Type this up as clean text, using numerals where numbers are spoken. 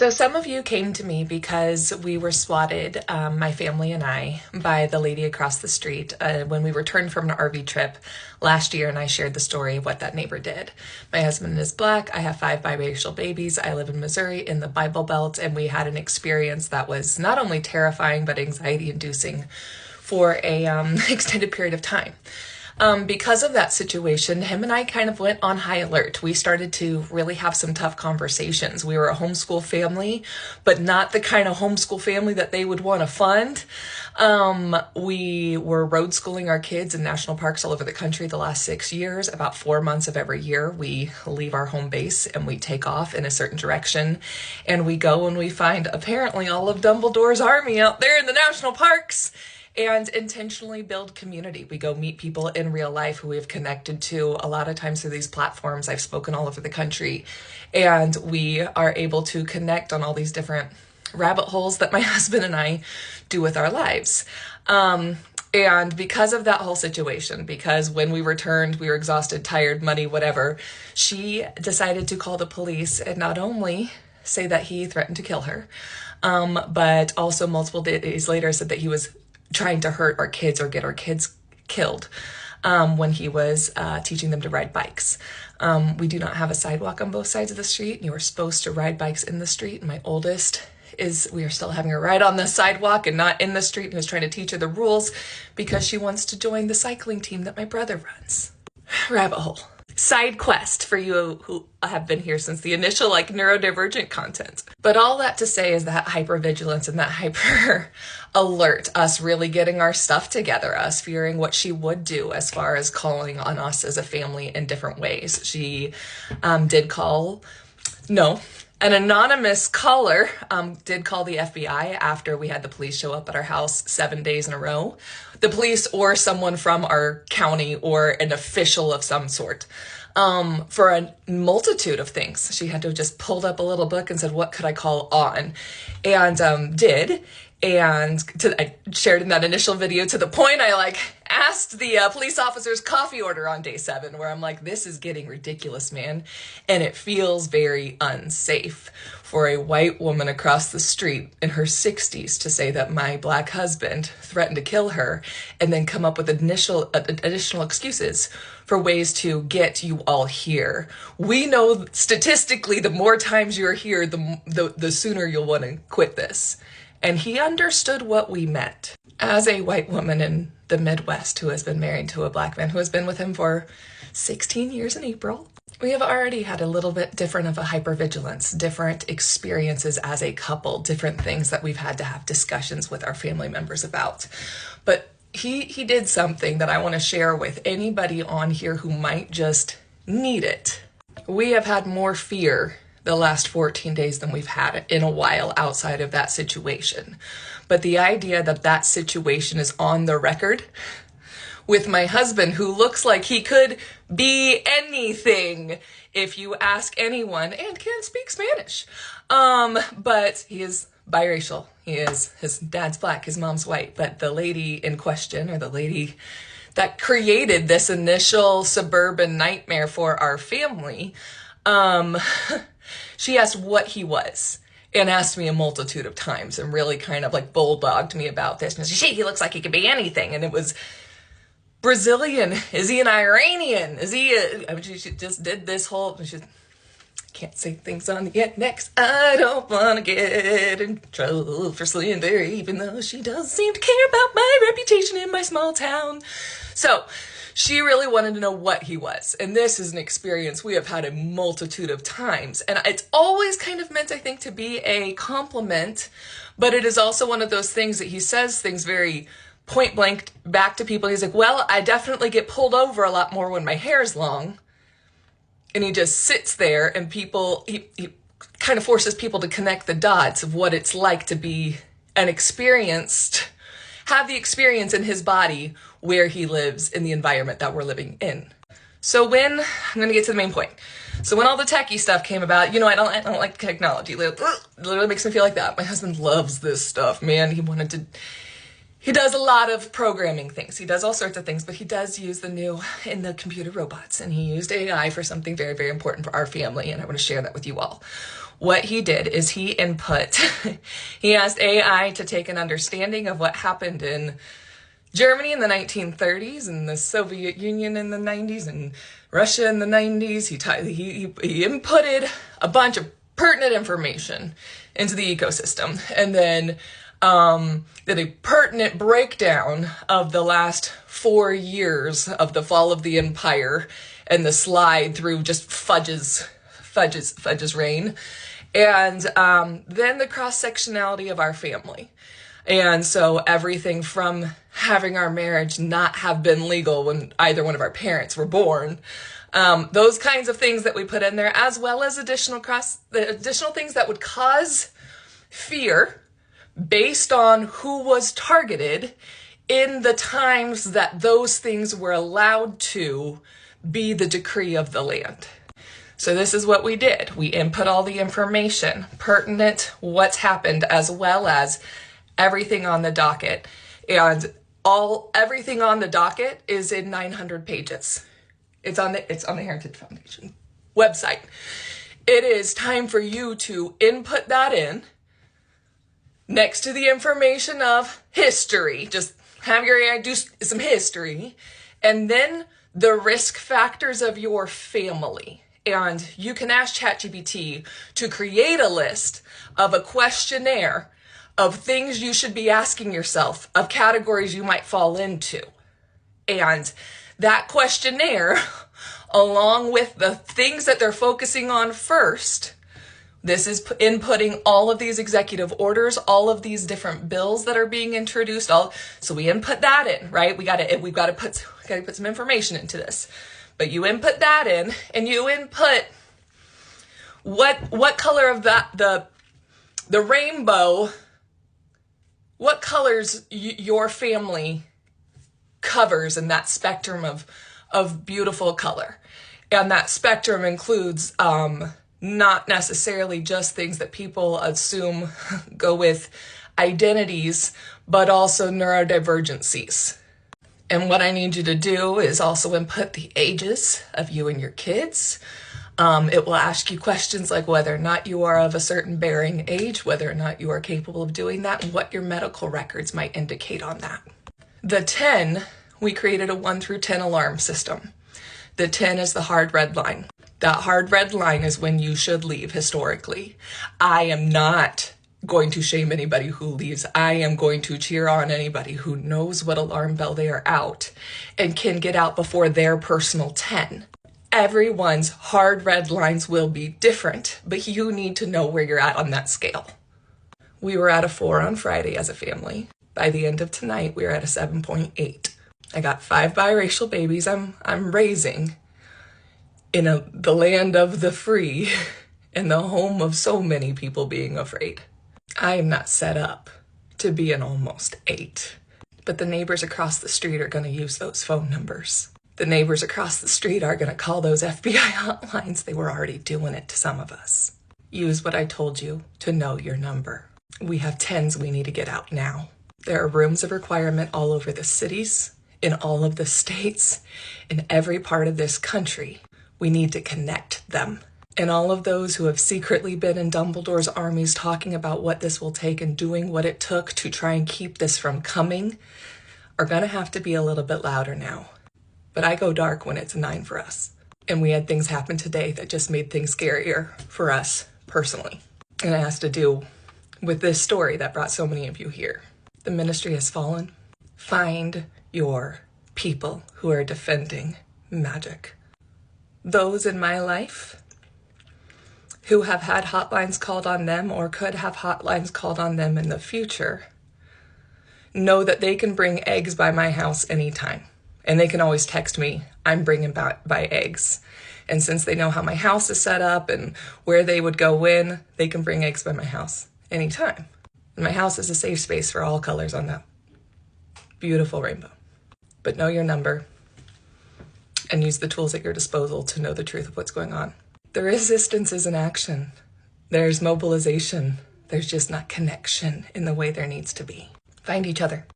So some of you came to me because we were swatted, my family and I, by the lady across the street when we returned from an RV trip last year, and I shared the story of what that neighbor did. My husband is Black. I have 5 biracial babies. I live in Missouri in the Bible Belt, and we had an experience that was not only terrifying but anxiety-inducing for a extended period of time. Because of that situation, him and I kind of went on high alert. We started to really have some tough conversations. We were a homeschool family, but not the kind of homeschool family that they would want to fund. We were road schooling our kids in national parks all over the country the last 6 years. About 4 months of every year, we leave our home base and we take off in a certain direction. And we go and we find apparently all of Dumbledore's army out there in the national parks, and intentionally build community. We go meet people in real life who we have connected to a lot of times through these platforms. I've spoken all over the country, and we are able to connect on all these different rabbit holes that my husband and I do with our lives. And because of that whole situation, because when we returned, we were exhausted, tired, muddy, whatever, she decided to call the police and not only say that he threatened to kill her, but also multiple days later said that he was trying to hurt our kids or get our kids killed when he was teaching them to ride bikes. We do not have a sidewalk on both sides of the street. You are supposed to ride bikes in the street. My oldest we are still having her ride on the sidewalk and not in the street. And I was trying to teach her the rules because she wants to join the cycling team that my brother runs. Rabbit hole. Side quest for you who have been here since the initial neurodivergent content. But all that to say is that hypervigilance and that hyper alert, us really getting our stuff together, us fearing what she would do as far as calling on us as a family in different ways. She did call, no, an anonymous caller did call the FBI after we had the police show up at our house 7 days in a row. The police or someone from our county or an official of some sort for a multitude of things. She had to have just pulled up a little book and said, what could I call on? And did. And I shared in that initial video to the point I asked the police officer's coffee order on day 7, where I'm like, this is getting ridiculous, man. And it feels very unsafe for a white woman across the street in her 60s to say that my Black husband threatened to kill her and then come up with additional excuses for ways to get you all here. We know statistically the more times you're here, the sooner you'll want to quit this. And he understood what we meant. As a white woman in the Midwest who has been married to a Black man who has been with him for 16 years in April, we have already had a little bit different of a hypervigilance, different experiences as a couple, different things that we've had to have discussions with our family members about. But he did something that I want to share with anybody on here who might just need it. We have had more fear the last 14 days than we've had in a while outside of that situation. But the idea that that situation is on the record with my husband, who looks like he could be anything if you ask anyone, and can speak Spanish. But he is biracial. His dad's Black, his mom's white. But the lady in question, or the lady that created this initial suburban nightmare for our family, she asked what he was and asked me a multitude of times and really kind of bulldogged me about this. And she said, he looks like he could be anything. And it was Brazilian. Is he an Iranian? Is he she just did this whole, can't say things on the next. I don't want to get in trouble for slander, even though she does seem to care about my reputation in my small town. So she really wanted to know what he was. And this is an experience we have had a multitude of times. And it's always kind of meant, I think, to be a compliment. But it is also one of those things that he says things very point blank back to people. He's like, well, I definitely get pulled over a lot more when my hair's long. And he just sits there and he kind of forces people to connect the dots of what it's like to be have the experience in his body where he lives in the environment that we're living in. So I'm going to get to the main point. So when all the techie stuff came about, I don't like technology. It literally makes me feel like that. My husband loves this stuff, man. He does a lot of programming things. He does all sorts of things, but he does use the new in the computer robots. And he used AI for something very, very important for our family. And I want to share that with you all. What he did is he he asked AI to take an understanding of what happened in Germany in the 1930s and the Soviet Union in the 90s and Russia in the 90s. He inputted a bunch of pertinent information into the ecosystem, and then did a pertinent breakdown of the last 4 years of the fall of the empire and the slide through just Fudge's reign, and then the cross-sectionality of our family. And so everything from having our marriage not have been legal when either one of our parents were born, those kinds of things that we put in there, as well as additional things that would cause fear based on who was targeted in the times that those things were allowed to be the decree of the land. So this is what we did. We input all the information pertinent, what's happened, as well as everything on the docket. And everything on the docket is in 900 pages. It's on the Heritage Foundation website. It is time for you to input that in next to the information of history. Just have your AI do some history, and then the risk factors of your family. And you can ask ChatGPT to create a list of a questionnaire of things you should be asking yourself, of categories you might fall into. And that questionnaire, along with the things that they're focusing on first, this is inputting all of these executive orders, all of these different bills that are being introduced. So we input that in, right? We've got to put some information into this. But you input that in, and you input what color of the rainbow, what colors your family covers in that spectrum of beautiful color. And that spectrum includes not necessarily just things that people assume go with identities, but also neurodivergencies. And what I need you to do is also input the ages of you and your kids. It will ask you questions like whether or not you are of a certain bearing age, whether or not you are capable of doing that, and what your medical records might indicate on that. The 10, we created a 1 through 10 alarm system. The 10 is the hard red line. That hard red line is when you should leave historically. I am not going to shame anybody who leaves. I am going to cheer on anybody who knows what alarm bell they are out and can get out before their personal 10. Everyone's hard red lines will be different, but you need to know where you're at on that scale. We were at a 4 on Friday as a family. By the end of tonight, we are at a 7.8. I got 5 biracial babies I'm raising in the land of the free and the home of so many people being afraid. I am not set up to be an almost 8, but the neighbors across the street are going to use those phone numbers. The neighbors across the street are going to call those FBI hotlines. They were already doing it to some of us. Use what I told you to know your number. We have 10s we need to get out now. There are rooms of requirement all over the cities, in all of the states, in every part of this country. We need to connect them. And all of those who have secretly been in Dumbledore's armies talking about what this will take and doing what it took to try and keep this from coming are going to have to be a little bit louder now. But I go dark when it's a 9 for us. And we had things happen today that just made things scarier for us personally. And it has to do with this story that brought so many of you here. The ministry has fallen. Find your people who are defending magic. Those in my life who have had hotlines called on them or could have hotlines called on them in the future know that they can bring eggs by my house anytime. And they can always text me, I'm bringing by eggs. And since they know how my house is set up and where they would go in, they can bring eggs by my house anytime. And my house is a safe space for all colors on that beautiful rainbow. But know your number and use the tools at your disposal to know the truth of what's going on. The resistance is in action. There's mobilization. There's just not connection in the way there needs to be. Find each other.